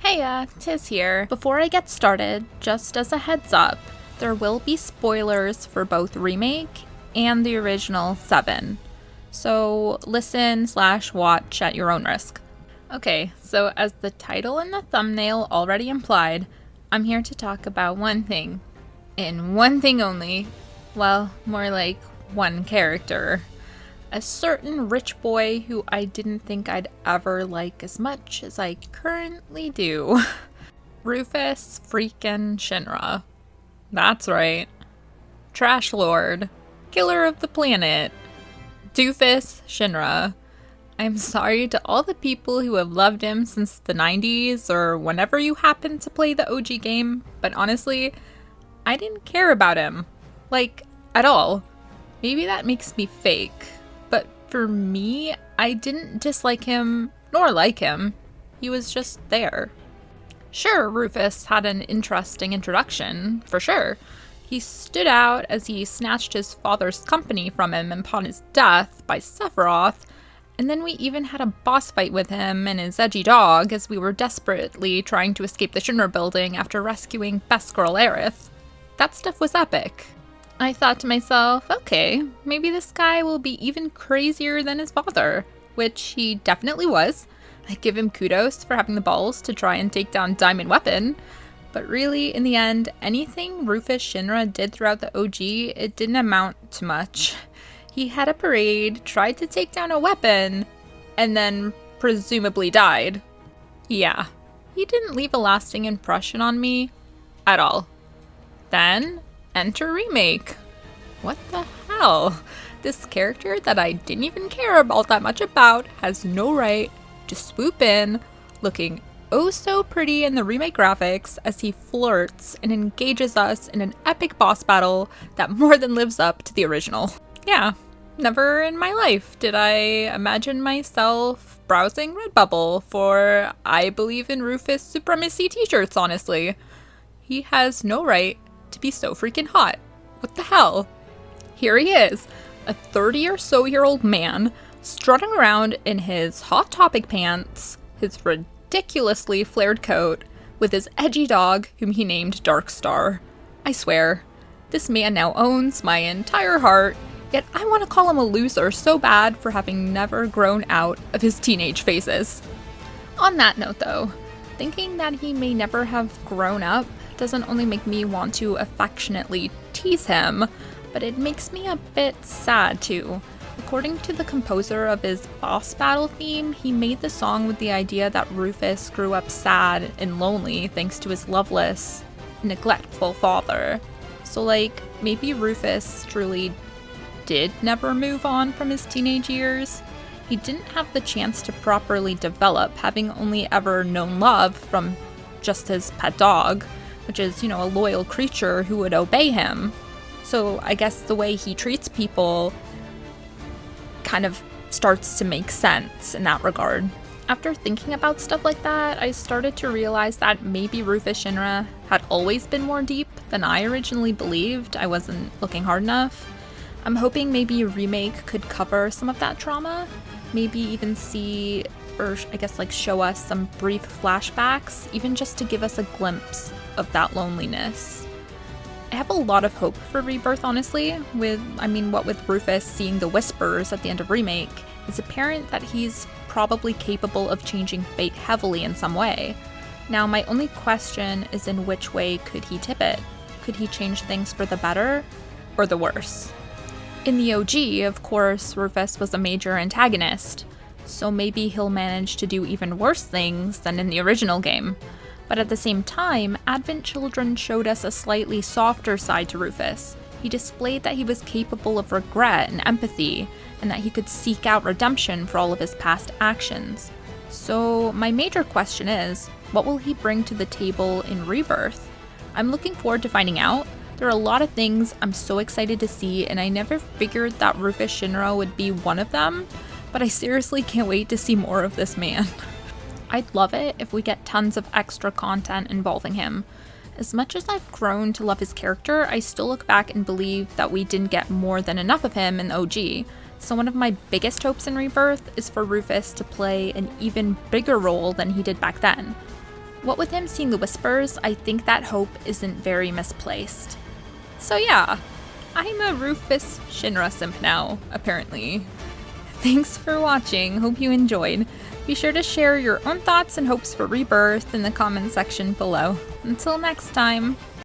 Hiya, Tiz here. Before I get started, just as a heads up, there will be spoilers for both Remake and the original 7. So listen/watch at your own risk. Okay, so as the title and the thumbnail already implied, I'm here to talk about one thing. And one thing only. Well, more like one character. A certain rich boy who I didn't think I'd ever like as much as I currently do. Rufus freaking Shinra. That's right. Trash Lord. Killer of the planet. Doofus Shinra. I'm sorry to all the people who have loved him since the 90s or whenever you happened to play the OG game, but honestly, I didn't care about him. Like, at all. Maybe that makes me fake. But for me, I didn't dislike him nor like him. He was just there. Sure, Rufus had an interesting introduction, for sure. He stood out as he snatched his father's company from him upon his death by Sephiroth, and then we even had a boss fight with him and his edgy dog as we were desperately trying to escape the Shinra building after rescuing Best Girl Aerith. That stuff was epic. I thought to myself, okay, maybe this guy will be even crazier than his father, which he definitely was. I give him kudos for having the balls to try and take down Diamond Weapon, but really, in the end, anything Rufus Shinra did throughout the OG, it didn't amount to much. He had a parade, tried to take down a weapon, and then presumably died. Yeah, he didn't leave a lasting impression on me at all. Then, enter Remake. What the hell? This character that I didn't even care all that much about has no right to swoop in, looking oh so pretty in the Remake graphics as he flirts and engages us in an epic boss battle that more than lives up to the original. Yeah, never in my life did I imagine myself browsing Redbubble for I believe in Rufus supremacy t-shirts, honestly. He has no right to be so freaking hot. What the hell? Here he is, a 30 or so year old man, strutting around in his Hot Topic pants, his ridiculously flared coat, with his edgy dog, whom he named Darkstar. I swear, this man now owns my entire heart, yet I want to call him a loser so bad for having never grown out of his teenage phases. On that note though, thinking that he may never have grown up doesn't only make me want to affectionately tease him, but it makes me a bit sad too. According to the composer of his boss battle theme, he made the song with the idea that Rufus grew up sad and lonely thanks to his loveless, neglectful father. So like, maybe Rufus truly did never move on from his teenage years. He didn't have the chance to properly develop, having only ever known love from just his pet dog, which is, a loyal creature who would obey him. So I guess the way he treats people kind of starts to make sense in that regard. After thinking about stuff like that, I started to realize that maybe Rufus Shinra had always been more deep than I originally believed. I wasn't looking hard enough. I'm hoping maybe a remake could cover some of that trauma, maybe even see, or I guess show us some brief flashbacks, even just to give us a glimpse of that loneliness. I have a lot of hope for Rebirth, honestly. What with Rufus seeing the whispers at the end of Remake, it's apparent that he's probably capable of changing fate heavily in some way. Now, my only question is in which way could he tip it? Could he change things for the better or the worse? In the OG, of course, Rufus was a major antagonist, so maybe he'll manage to do even worse things than in the original game. But at the same time, Advent Children showed us a slightly softer side to Rufus. He displayed that he was capable of regret and empathy, and that he could seek out redemption for all of his past actions. So my major question is, what will he bring to the table in Rebirth? I'm looking forward to finding out. There are a lot of things I'm so excited to see, and I never figured that Rufus Shinra would be one of them, but I seriously can't wait to see more of this man. I'd love it if we get tons of extra content involving him. As much as I've grown to love his character, I still look back and believe that we didn't get more than enough of him in the OG. So one of my biggest hopes in Rebirth is for Rufus to play an even bigger role than he did back then. What with him seeing the whispers, I think that hope isn't very misplaced. So yeah, I'm a Rufus Shinra simp now, apparently. Thanks for watching, hope you enjoyed. Be sure to share your own thoughts and hopes for Rebirth in the comment section below. Until next time.